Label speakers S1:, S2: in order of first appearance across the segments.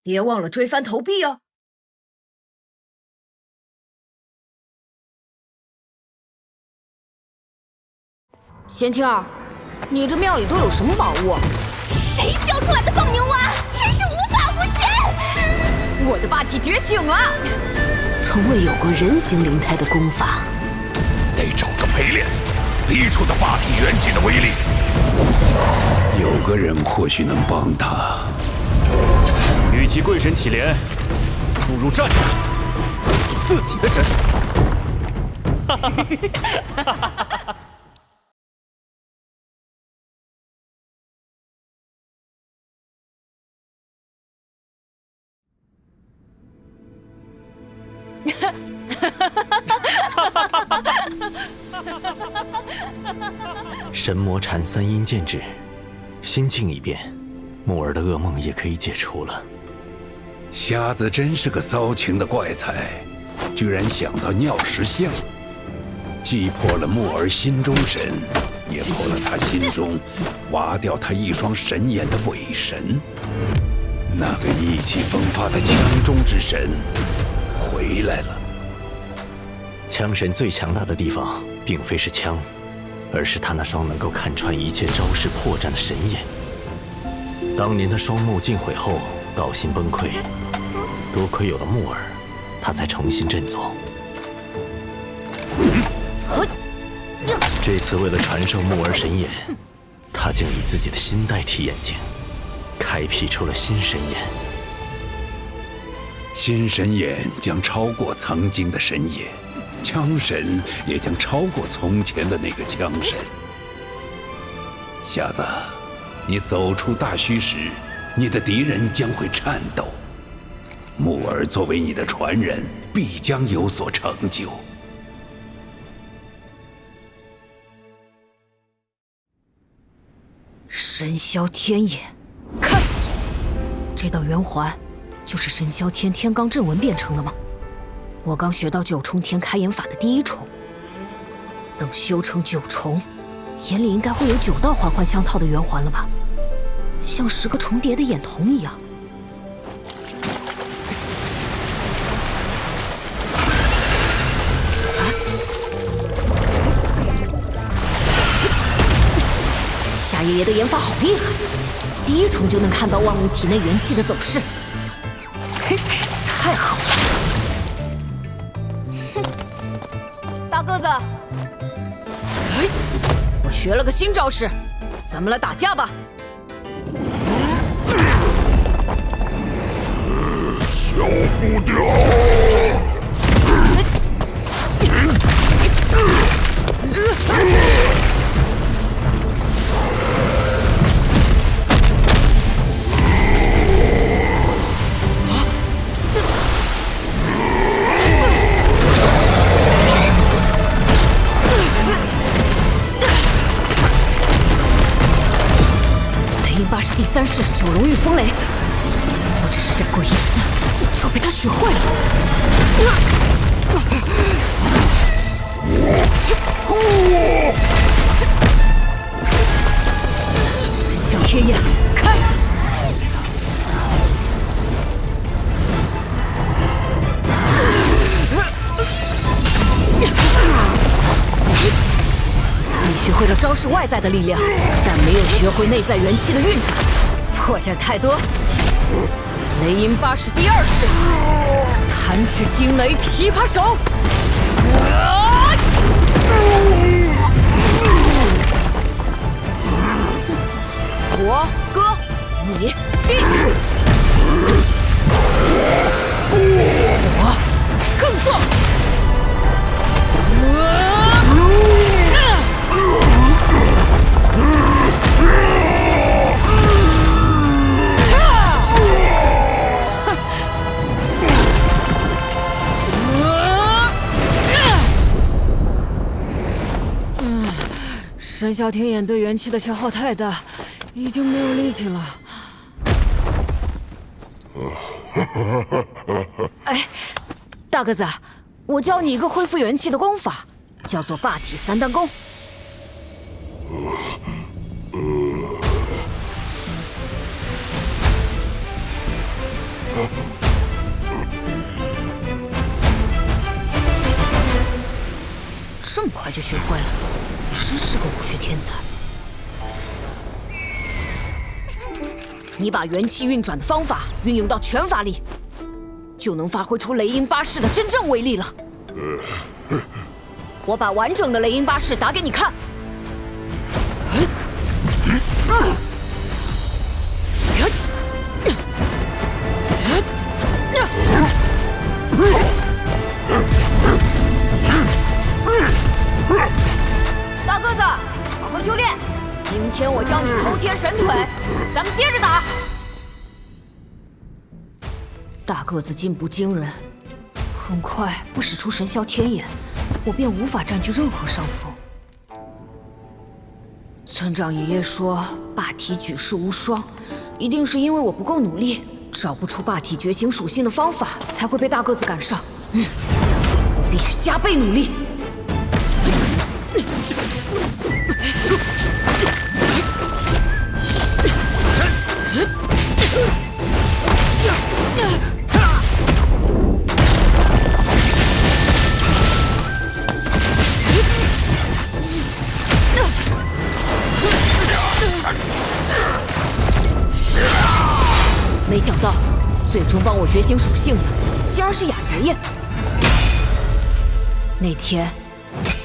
S1: 别忘了追番投币哦。
S2: 贤青儿，你这庙里都有什么宝物？
S3: 谁教出来的放牛娃，真是无法无天！
S2: 我的霸体觉醒了，从未有过人形灵胎的功法，
S4: 得找个陪练，逼出他霸体元气的威力。
S5: 有个人或许能帮他。
S6: 与其跪神乞怜，不如站着自己的神。哈哈哈哈哈！
S7: 神魔禅3阴剑指，心境一变，木儿的噩梦也可以解除了。
S5: 瞎子真是个骚情的怪才，居然想到尿石像，既破了木儿心中神，也破了他心中挖掉他一双神眼的伪神。那个意气风发的枪中之神回来了。
S7: 枪神最强大的地方，并非是枪，而是他那双能够看穿一切招式破绽的神眼。当年的双目尽毁后，道心崩溃，多亏有了木儿，他才重新振作。这次为了传授木儿神眼，他竟以自己的心代替眼睛，开辟出了新神眼。
S5: 新神眼将超过曾经的神眼，枪神也将超过从前的那个枪神。瞎子，你走出大虚时，你的敌人将会颤抖。木儿作为你的传人，必将有所成就。
S2: 神霄天眼，看，这道圆环就是神霄天天罡阵纹变成的吗？我刚学到9重天开眼法的第1重，等修成9重，眼里应该会有9道环环相套的圆环了吧？像10个重叠的眼瞳一样。夏爷爷的眼法好厉害，第1重就能看到万物体内元气的走势，嘿，太好了！大个子，我学了个新招式，咱们来打架吧！
S4: 小不掉。
S2: 雷音8式第3式9龙御风雷，我只施展过1次，就被他学会了。神霄天眼开！你学会了招式外在的力量，但没有学会内在元气的运转，破绽太多。雷音8式第2式，弹指惊雷琵琶手。我哥，你弟，我更壮。神霄天眼对元气的消耗太大，已经没有力气了。哎，大个子，我教你一个恢复元气的功法，叫做霸体3弹功。这么快就学会了，真是个武学天才。你把元气运转的方法运用到全法力，就能发挥出雷音八式的真正威力了。我把完整的雷音八式打给你看。大个子，好好修炼，明天我教你偷天神腿，咱们接着打。大个子进步惊人，很快不使出神霄天眼，我便无法占据任何上风。村长爷爷说霸体举世无双，一定是因为我不够努力，找不出霸体觉醒属性的方法，才会被大个子赶上。我必须加倍努力。没想到，最终帮我觉醒属性的，竟然是雅爷爷。那天，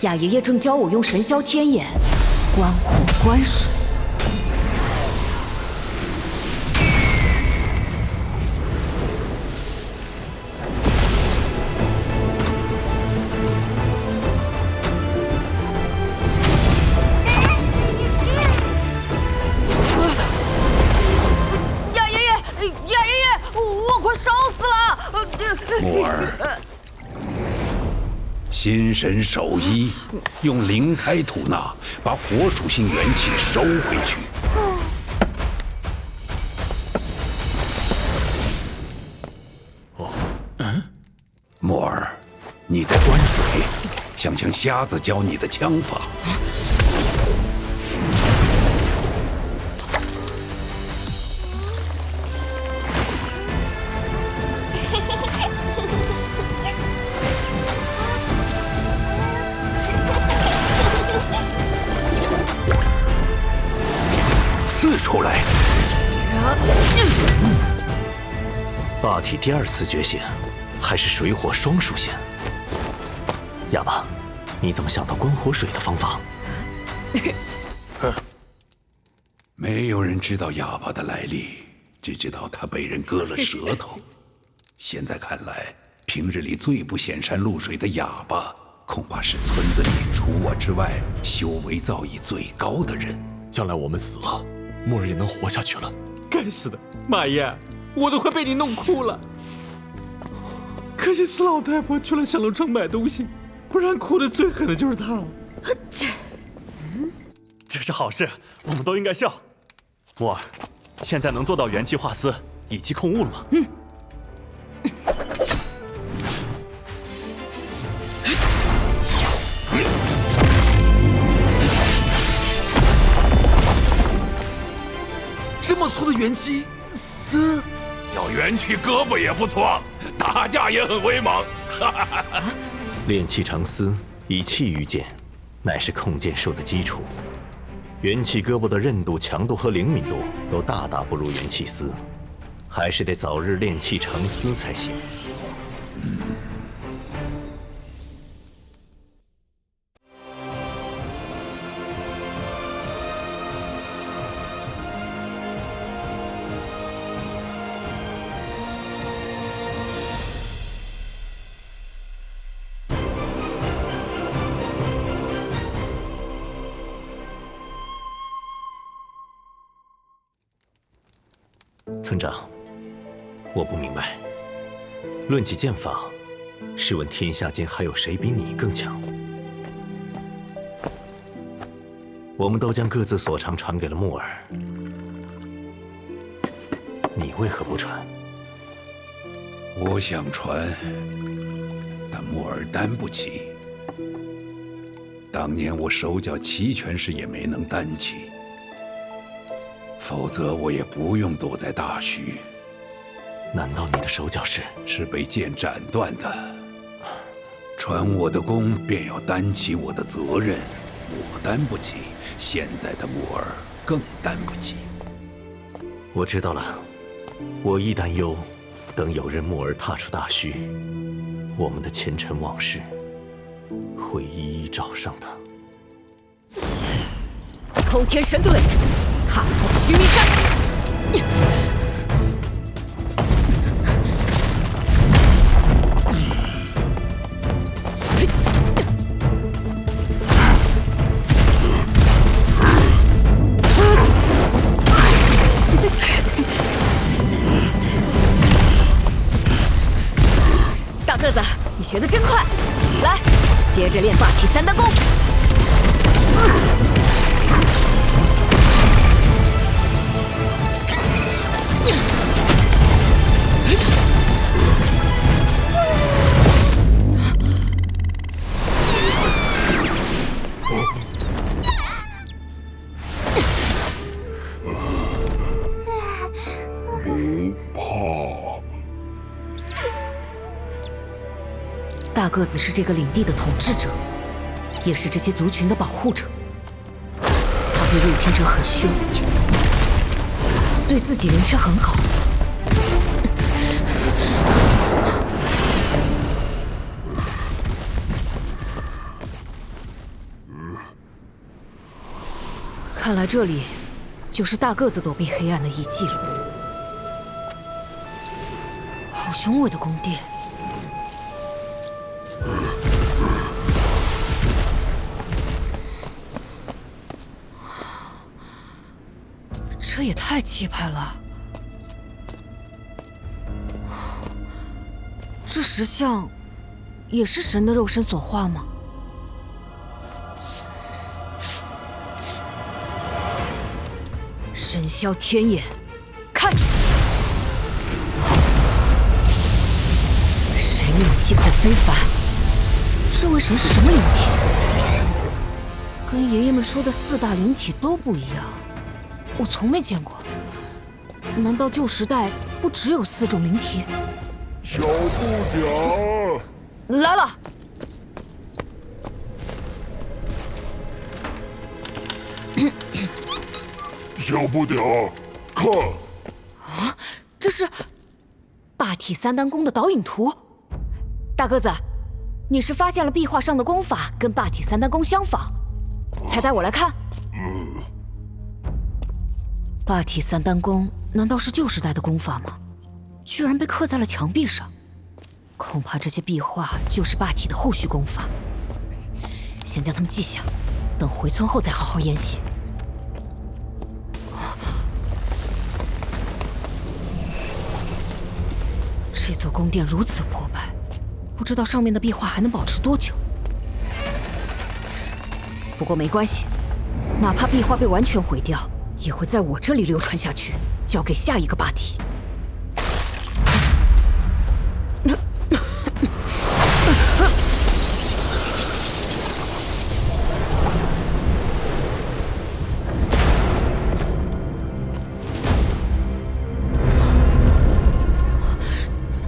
S2: 雅爷爷正教我用神霄天眼观火观水。
S5: 木儿，心神守一，用灵胎吐纳，把火属性元气收回去。木儿，你在观水，想想瞎子教你的枪法。出来！
S7: 霸体第二次觉醒，还是水火双属性。哑巴，你怎么想到观火水的方法？
S5: 没有人知道哑巴的来历，只知道他被人割了舌头。现在看来，平日里最不显山露水的哑巴，恐怕是村子里除我之外修为造诣最高的人。
S6: 将来我们死了，木儿也能活下去了。
S1: 该死的，马爷，我都快被你弄哭了。可惜死老太婆去了小楼城买东西，不然哭的最狠的就是她。
S6: 这是好事，我们都应该笑。木儿，现在能做到元气化丝，以气控物了吗？
S1: 这么粗的元气丝，
S4: 叫元气胳膊也不错，打架也很威猛。
S7: 炼气成丝，以气御剑，乃是控剑术的基础。元气胳膊的韧度、强度和灵敏度都大大不如元气丝，还是得早日炼气成丝才行。村长，我不明白，论起剑法，试问天下间还有谁比你更强？我们都将各自所长传给了木儿，你为何不传？
S5: 我想传，但木儿担不起。当年我手脚齐全时也没能担起。否则我也不用躲在大徐。
S7: 难道你的手脚
S5: 是被剑斩断的？传我的功，便要担起我的责任。我担不起，现在的木儿更担不起。
S7: 我知道了，我一担忧，等有日木儿踏出大虚，我们的前尘往事会一一找上他。
S2: 偷天神队，踏破须弥山！大个子，你学得真快！来，接着练霸体三单功。大个子是这个领地的统治者，也是这些族群的保护者。他对入侵者很凶，对自己人却很好。看来这里就是大个子躲避黑暗的遗迹了。好雄伟的宫殿！这也太气派了！这石像也是神的肉身所化吗？神霄天眼，看！神韵气魄非凡，这位神是什么灵体？跟爷爷们说的4大灵体都不一样。我从没见过，难道旧时代不只有4种灵体？
S8: 小不点
S2: 来了！
S8: 小不点看！
S2: 啊，这是霸体三单功的导引图。大个子，你是发现了壁画上的功法跟霸体三单功相仿，才带我来看？霸体三单功难道是旧时代的功法吗？居然被刻在了墙壁上，恐怕这些壁画就是霸体的后续功法。先将它们记下，等回村后再好好研习。这座宫殿如此破败，不知道上面的壁画还能保持多久。不过没关系，哪怕壁画被完全毁掉，也会在我这里流传下去，交给下一个霸体。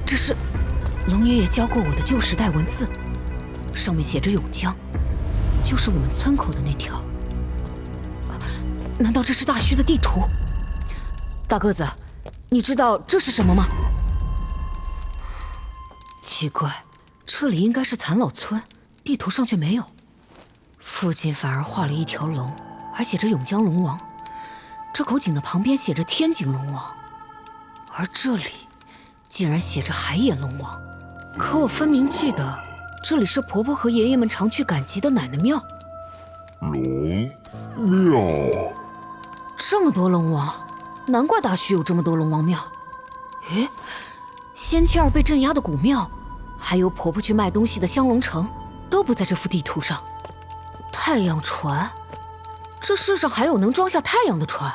S2: 这是龙爷爷教过我的旧时代文字，上面写着永江，就是我们村口的那条。难道这是大虚的地图？大个子，你知道这是什么吗？奇怪，这里应该是残老村，地图上却没有。附近反而画了一条龙，还写着永江龙王。这口井的旁边写着天井龙王，而这里竟然写着海眼龙王。可我分明记得，这里是婆婆和爷爷们常去赶集的奶奶庙。
S8: 龙庙，
S2: 这么多龙王，难怪大虚有这么多龙王庙。诶，仙妻儿被镇压的古庙，还有婆婆去卖东西的香龙城，都不在这幅地图上。太阳船，这世上还有能装下太阳的船？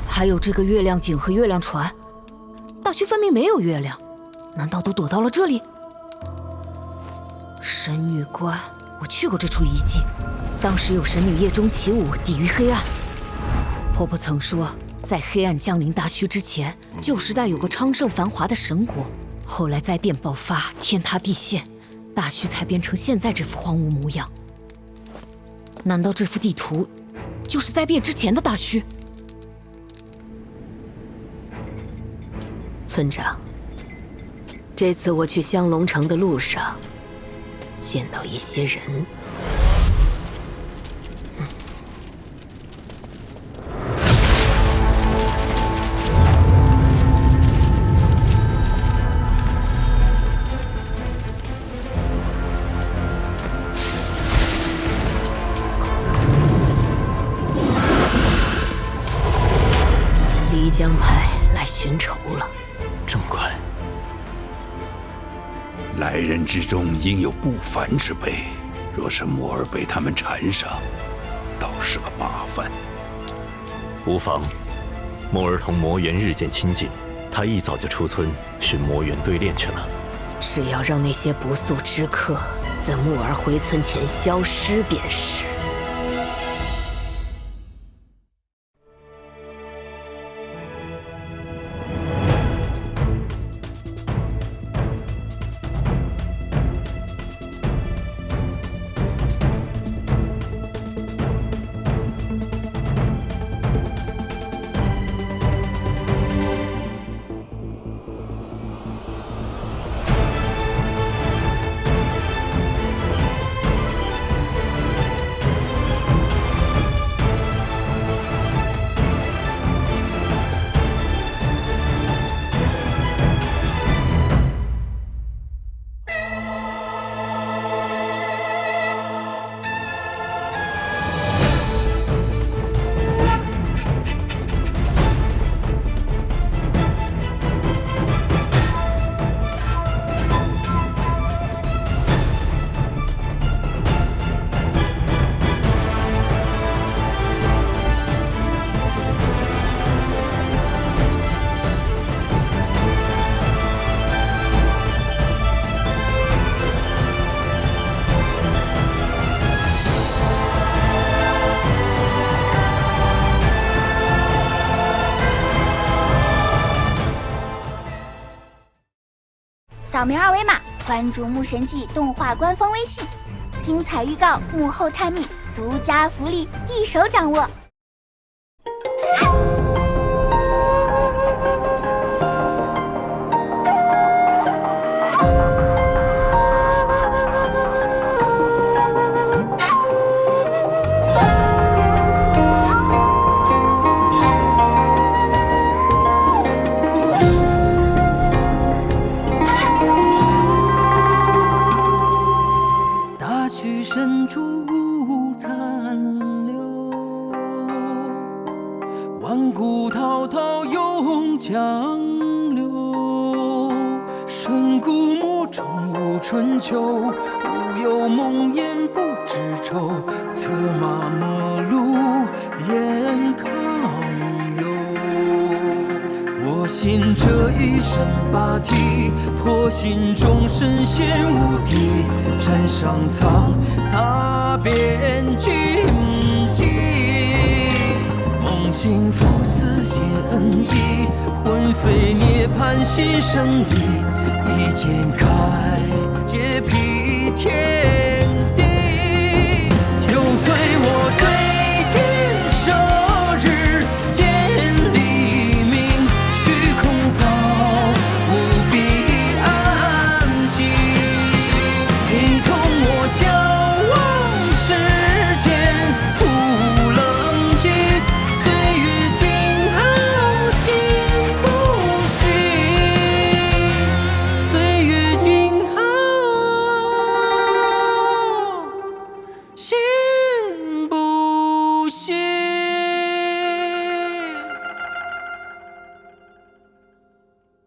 S2: 还有这个月亮井和月亮船，大虚分明没有月亮，难道都躲到了这里？神女关，我去过这处遗迹，当时有神女夜中起舞，抵御黑暗。婆婆曾说，在黑暗降临大虚之前，旧时代有个昌盛繁华的神国，后来灾变爆发，天塌地陷，大虚才变成现在这副荒芜模样。难道这幅地图就是灾变之前的大虚？
S9: 村长，这次我去香龙城的路上，见到一些人。漓江派来寻仇了。
S7: 这么快？
S5: 来人之中应有不凡之辈，若是木儿被他们缠上，倒是个麻烦。
S7: 无妨，木儿同魔猿日渐亲近，他一早就出村寻魔猿对练去了。
S9: 只要让那些不速之客在木儿回村前消失便是。
S3: 扫描二维码关注牧神记动画官方微信，精彩预告、幕后探秘、独家福利一手掌握。
S10: 深处无残留，万古滔滔涌江流。深古墓中无春秋，无有梦魇不知愁。策马陌路雁康游，我信这一身霸体，破心中神仙无敌。山上苍踏遍荆棘，梦醒复似现意，魂飞涅槃心生理，一剑开解辟天。